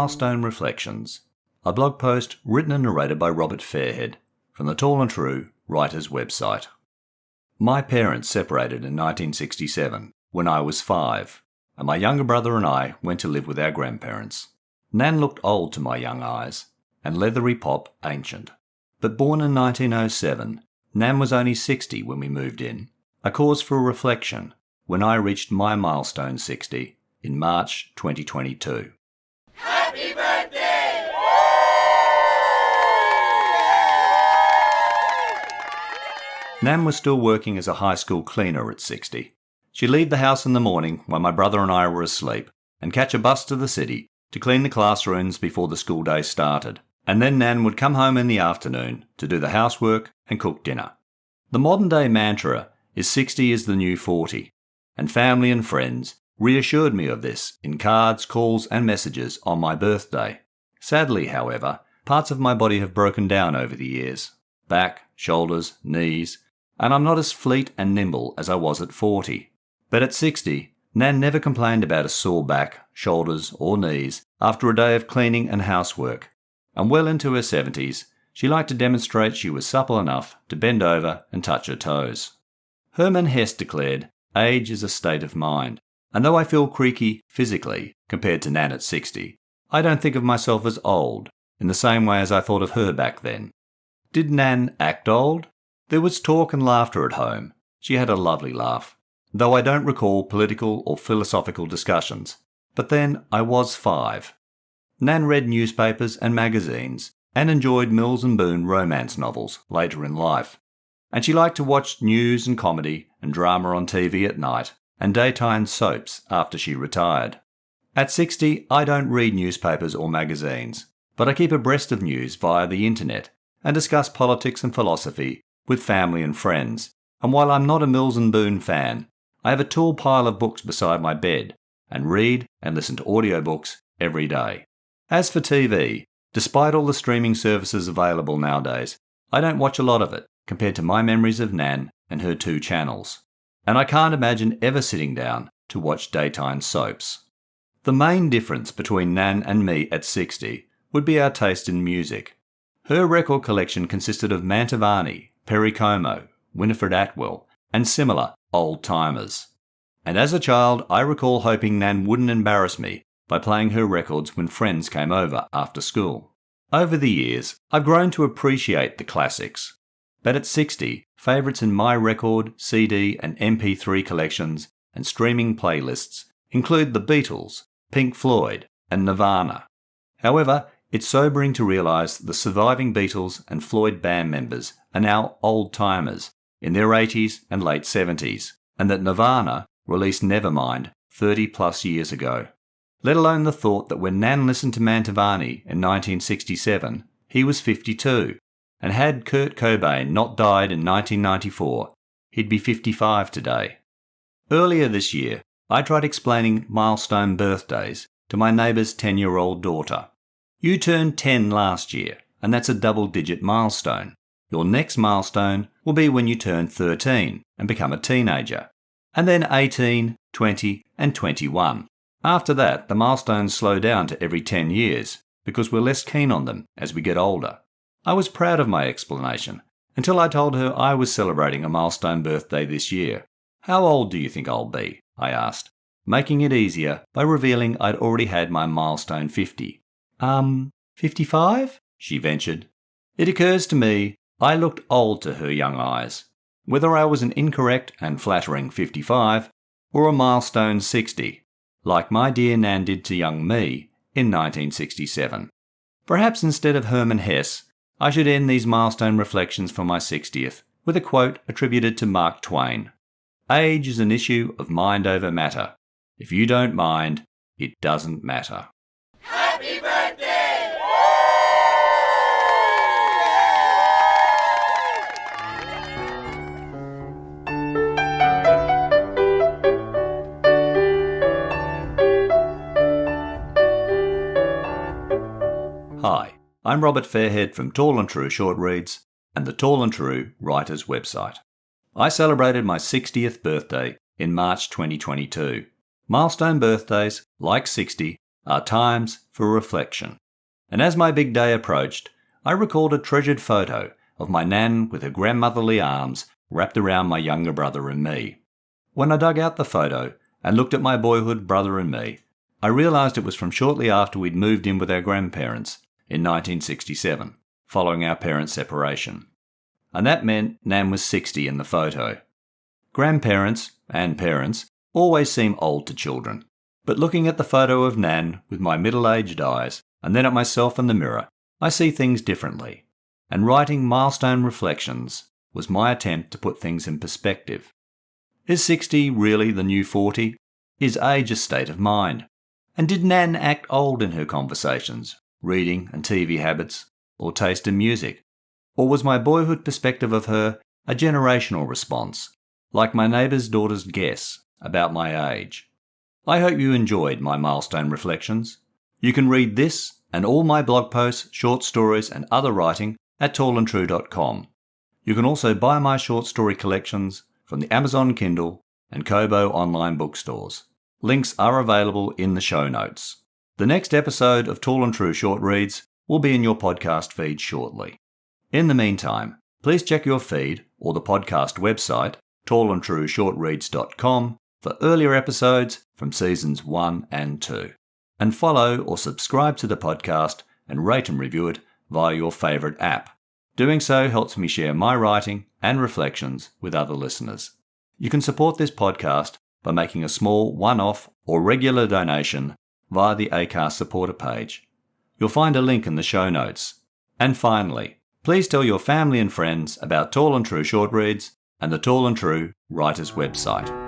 Milestone Reflections, a blog post written and narrated by Robert Fairhead from the Tall and True writer's website. My parents separated in 1967 when I was 5, and my younger brother and I went to live with our grandparents. Nan looked old to my young eyes, and leathery pop ancient. But born in 1907, Nan was only 60 when we moved in, a cause for reflection when I reached my milestone 60 in March 2022. Happy birthday! Nan was still working as a high school cleaner at 60. She'd leave the house in the morning when my brother and I were asleep and catch a bus to the city to clean the classrooms before the school day started. And then Nan would come home in the afternoon to do the housework and cook dinner. The modern day mantra is 60 is the new 40, and family and friends reassured me of this in cards, calls and messages on my birthday. Sadly, however, parts of my body have broken down over the years. Back, shoulders, knees, and I'm not as fleet and nimble as I was at 40. But at 60, Nan never complained about a sore back, shoulders or knees after a day of cleaning and housework. And well into her 70s, she liked to demonstrate she was supple enough to bend over and touch her toes. Herman Hesse declared, "Age is a state of mind." And though I feel creaky physically compared to Nan at 60, I don't think of myself as old in the same way as I thought of her back then. Did Nan act old? There was talk and laughter at home. She had a lovely laugh, though I don't recall political or philosophical discussions. But then I was 5. Nan read newspapers and magazines and enjoyed Mills and Boon romance novels later in life. And she liked to watch news and comedy and drama on TV at night and daytime soaps after she retired. At 60, I don't read newspapers or magazines, but I keep abreast of news via the internet and discuss politics and philosophy with family and friends. And while I'm not a Mills and Boon fan, I have a tall pile of books beside my bed and read and listen to audiobooks every day. As for TV, despite all the streaming services available nowadays, I don't watch a lot of it compared to my memories of Nan and her 2 channels. And I can't imagine ever sitting down to watch daytime soaps. The main difference between Nan and me at 60 would be our taste in music. Her record collection consisted of Mantovani, Perry Como, Winifred Atwell, and similar old-timers. And as a child, I recall hoping Nan wouldn't embarrass me by playing her records when friends came over after school. Over the years, I've grown to appreciate the classics. But at 60, favourites in my record, CD and MP3 collections and streaming playlists include the Beatles, Pink Floyd and Nirvana. However, it's sobering to realise the surviving Beatles and Floyd band members are now old-timers in their 80s and late 70s, and that Nirvana released Nevermind 30 plus years ago. Let alone the thought that when Nan listened to Mantovani in 1967, he was 52. And had Kurt Cobain not died in 1994, he'd be 55 today. Earlier this year, I tried explaining milestone birthdays to my neighbour's 10-year-old daughter. You turned 10 last year, and that's a double-digit milestone. Your next milestone will be when you turn 13 and become a teenager, and then 18, 20 and 21. After that, the milestones slow down to every 10 years because we're less keen on them as we get older. I was proud of my explanation until I told her I was celebrating a milestone birthday this year. "How old do you think I'll be?" I asked, making it easier by revealing I'd already had my milestone 50. 55? She ventured. It occurs to me I looked old to her young eyes, whether I was an incorrect and flattering 55 or a milestone 60, like my dear Nan did to young me in 1967. Perhaps instead of Herman Hesse, I should end these milestone reflections for my 60th with a quote attributed to Mark Twain. "Age is an issue of mind over matter. If you don't mind, it doesn't matter." Happy birthday! Hi, I'm Robert Fairhead from Tall and True Short Reads and the Tall and True writer's website. I celebrated my 60th birthday in March 2022. Milestone birthdays, like 60, are times for reflection. And as my big day approached, I recalled a treasured photo of my Nan with her grandmotherly arms wrapped around my younger brother and me. When I dug out the photo and looked at my boyhood brother and me, I realised it was from shortly after we'd moved in with our grandparents in 1967, following our parents' separation. And that meant Nan was 60 in the photo. Grandparents, and parents, always seem old to children, but looking at the photo of Nan with my middle-aged eyes, and then at myself in the mirror, I see things differently. And writing Milestone Reflections was my attempt to put things in perspective. Is 60 really the new 40? Is age a state of mind? And did Nan act old in her conversations, reading and TV habits, or taste in music? Or was my boyhood perspective of her a generational response, like my neighbour's daughter's guess about my age? I hope you enjoyed my Milestone Reflections. You can read this and all my blog posts, short stories and other writing at tallandtrue.com. You can also buy my short story collections from the Amazon Kindle and Kobo online bookstores. Links are available in the show notes. The next episode of Tall and True Short Reads will be in your podcast feed shortly. In the meantime, please check your feed or the podcast website, tallandtrueshortreads.com, for earlier episodes from seasons 1 and 2. And follow or subscribe to the podcast and rate and review it via your favourite app. Doing so helps me share my writing and reflections with other listeners. You can support this podcast by making a small one-off or regular donation via the Acast supporter page. You'll find a link in the show notes. And finally, please tell your family and friends about Tall and True Short Reads and the Tall and True Writers website.